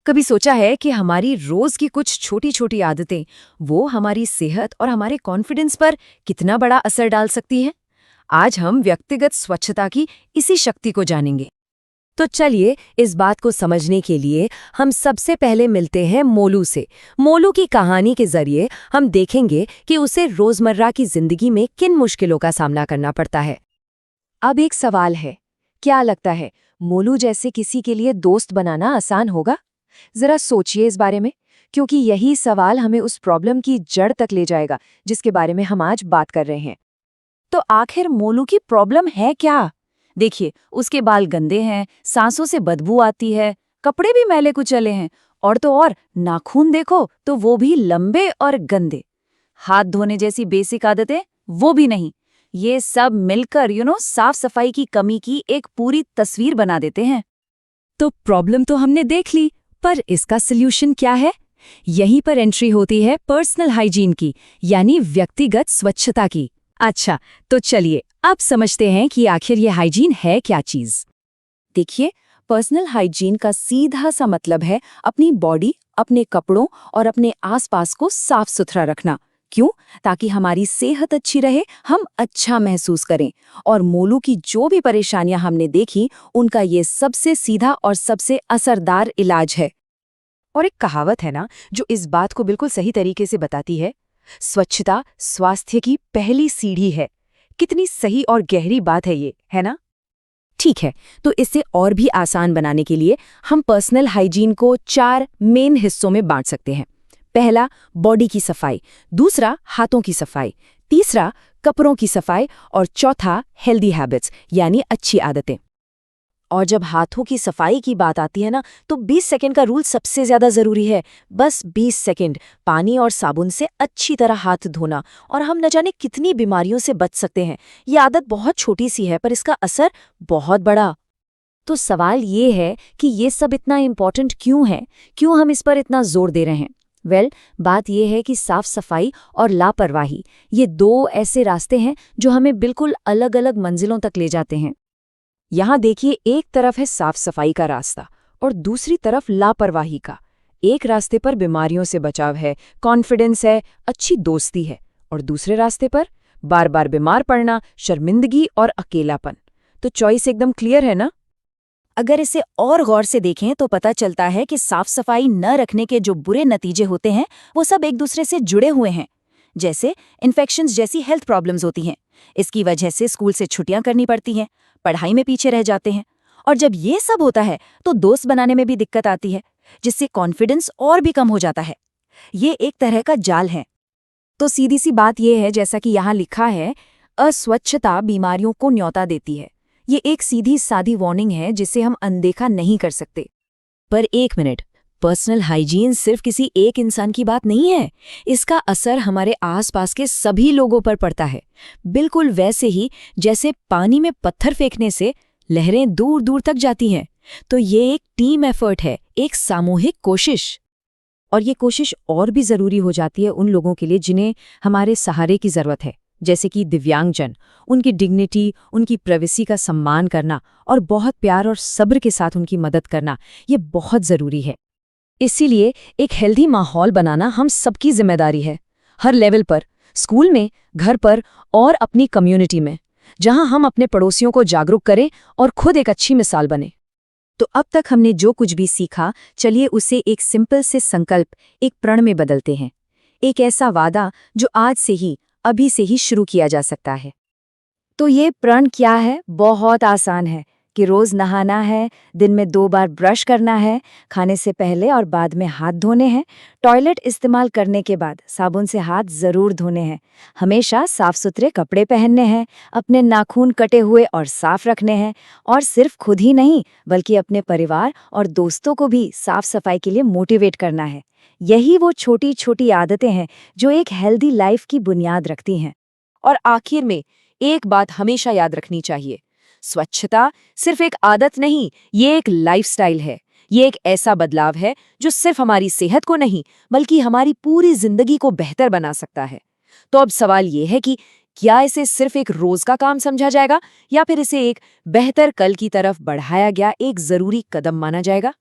कभी सोचा है कि हमारी रोज की कुछ छोटी छोटी आदतें वो हमारी सेहत और हमारे कॉन्फिडेंस पर कितना बड़ा असर डाल सकती हैं? आज हम व्यक्तिगत स्वच्छता की इसी शक्ति को जानेंगे। तो चलिए इस बात को समझने के लिए हम सबसे पहले मिलते हैं मोलू से। मोलू की कहानी के जरिए हम देखेंगे कि उसे रोजमर्रा की जिंदगी में किन मुश्किलों का सामना करना पड़ता है। अब एक सवाल है, क्या लगता है मोलू जैसे किसी के लिए दोस्त बनाना आसान होगा? जरा सोचिए इस बारे में, क्योंकि यही सवाल हमें उस प्रॉब्लम की जड़ तक ले जाएगा जिसके बारे में हम आज बात कर रहे हैं। तो आखिर मोलू की प्रॉब्लम है क्या? देखिए, उसके बाल गंदे हैं, सांसों से बदबू आती है, कपड़े भी मैले कुचले हैं, और तो और नाखून देखो तो वो भी लंबे और गंदे। हाथ धोने जैसी बेसिक आदतें वो भी नहीं। ये सब मिलकर साफ सफाई की कमी की एक पूरी तस्वीर बना देते हैं। तो प्रॉब्लम तो हमने देख ली, पर इसका सल्यूशन क्या है? यहीं पर एंट्री होती है पर्सनल हाइजीन की, यानी व्यक्तिगत स्वच्छता की। अच्छा, तो चलिए अब समझते हैं कि आखिर ये हाइजीन है क्या चीज। देखिए, पर्सनल हाइजीन का सीधा सा मतलब है अपनी बॉडी, अपने कपड़ों और अपने आसपास को साफ सुथरा रखना। क्यों? ताकि हमारी सेहत अच्छी रहे, हम अच्छा महसूस करें। और मोलू की जो भी परेशानियां हमने देखी, उनका ये सबसे सीधा और सबसे असरदार इलाज है। और एक कहावत है ना, जो इस बात को बिल्कुल सही तरीके से बताती है, स्वच्छता स्वास्थ्य की पहली सीढ़ी है। कितनी सही और गहरी बात है ये, है ना? ठीक है, तो इसे और भी आसान बनाने के लिए हम पर्सनल हाइजीन को 4 मेन हिस्सों में बांट सकते हैं। पहला, बॉडी की सफाई। दूसरा, हाथों की सफाई। तीसरा, कपड़ों की सफाई। और चौथा, हेल्दी हैबिट्स, यानी अच्छी आदतें। और जब हाथों की सफाई की बात आती है ना, तो 20 सेकंड का रूल सबसे ज्यादा जरूरी है। बस 20 सेकंड पानी और साबुन से अच्छी तरह हाथ धोना, और हम न जाने कितनी बीमारियों से बच सकते हैं। ये आदत बहुत छोटी सी है, पर इसका असर बहुत बड़ा। तो सवाल ये है कि ये सब इतना इम्पोर्टेंट क्यों है? क्यों हम इस पर इतना जोर दे रहे हैं? बात यह है कि साफ सफाई और लापरवाही, ये 2 ऐसे रास्ते हैं जो हमें बिल्कुल अलग अलग मंजिलों तक ले जाते हैं। यहाँ देखिए, एक तरफ है साफ सफाई का रास्ता और दूसरी तरफ लापरवाही का। एक रास्ते पर बीमारियों से बचाव है, कॉन्फिडेंस है, अच्छी दोस्ती है, और दूसरे रास्ते पर बार बार बीमार पड़ना, शर्मिंदगी और अकेलापन। तो चॉइस एकदम क्लियर है ना? अगर इसे और गौर से देखें तो पता चलता है कि साफ सफाई न रखने के जो बुरे नतीजे होते हैं, वो सब एक दूसरे से जुड़े हुए हैं। जैसे इन्फेक्शंस जैसी हेल्थ प्रॉब्लम्स होती हैं। इसकी वजह से स्कूल से छुट्टियां करनी पड़ती हैं, पढ़ाई में पीछे रह जाते हैं। और जब ये सब होता है तो दोस्त बनाने में भी दिक्कत आती है, जिससे कॉन्फिडेंस और भी कम हो जाता है। ये एक तरह का जाल है। तो सीधी सी बात यह है, जैसा कि यहाँ लिखा है, अस्वच्छता बीमारियों को न्योता देती है। ये एक सीधी सादी वार्निंग है जिसे हम अनदेखा नहीं कर सकते। पर एक मिनट, पर्सनल हाइजीन सिर्फ किसी एक इंसान की बात नहीं है। इसका असर हमारे आसपास के सभी लोगों पर पड़ता है। बिल्कुल वैसे ही जैसे पानी में पत्थर फेंकने से लहरें दूर दूर तक जाती हैं। तो ये एक टीम एफर्ट है, एक सामूहिक कोशिश। और ये कोशिश और भी जरूरी हो जाती है उन लोगों के लिए जिन्हें हमारे सहारे की जरूरत है, जैसे कि दिव्यांगजन। उनकी डिग्निटी, उनकी प्राइवेसी का सम्मान करना और बहुत प्यार और सब्र के साथ उनकी मदद करना, ये बहुत जरूरी है। इसीलिए एक हेल्दी माहौल बनाना हम सबकी जिम्मेदारी है, हर लेवल पर, स्कूल में, घर पर और अपनी कम्युनिटी में, जहां हम अपने पड़ोसियों को जागरूक करें और खुद एक अच्छी मिसाल बने। तो अब तक हमने जो कुछ भी सीखा, चलिए उसे एक सिंपल से संकल्प, एक प्रण में बदलते हैं। एक ऐसा वादा जो आज से ही, अभी से ही शुरू किया जा सकता है। तो ये प्रण क्या है? बहुत आसान है कि रोज नहाना है, दिन में 2 बार ब्रश करना है, खाने से पहले और बाद में हाथ धोने हैं, टॉयलेट इस्तेमाल करने के बाद साबुन से हाथ जरूर धोने हैं, हमेशा साफ सुथरे कपड़े पहनने हैं, अपने नाखून कटे हुए और साफ रखने हैं, और सिर्फ खुद ही नहीं बल्कि अपने परिवार और दोस्तों को भी साफ सफाई के लिए मोटिवेट करना है। यही वो छोटी छोटी आदतें हैं जो एक हेल्दी लाइफ की बुनियाद रखती हैं। और आखिर में एक बात हमेशा याद रखनी चाहिए, स्वच्छता सिर्फ एक आदत नहीं, ये एक लाइफस्टाइल है। ये एक ऐसा बदलाव है जो सिर्फ हमारी सेहत को नहीं बल्कि हमारी पूरी जिंदगी को बेहतर बना सकता है। तो अब सवाल ये है कि क्या इसे सिर्फ एक रोज का काम समझा जाएगा, या फिर इसे एक बेहतर कल की तरफ बढ़ाया गया एक जरूरी कदम माना जाएगा?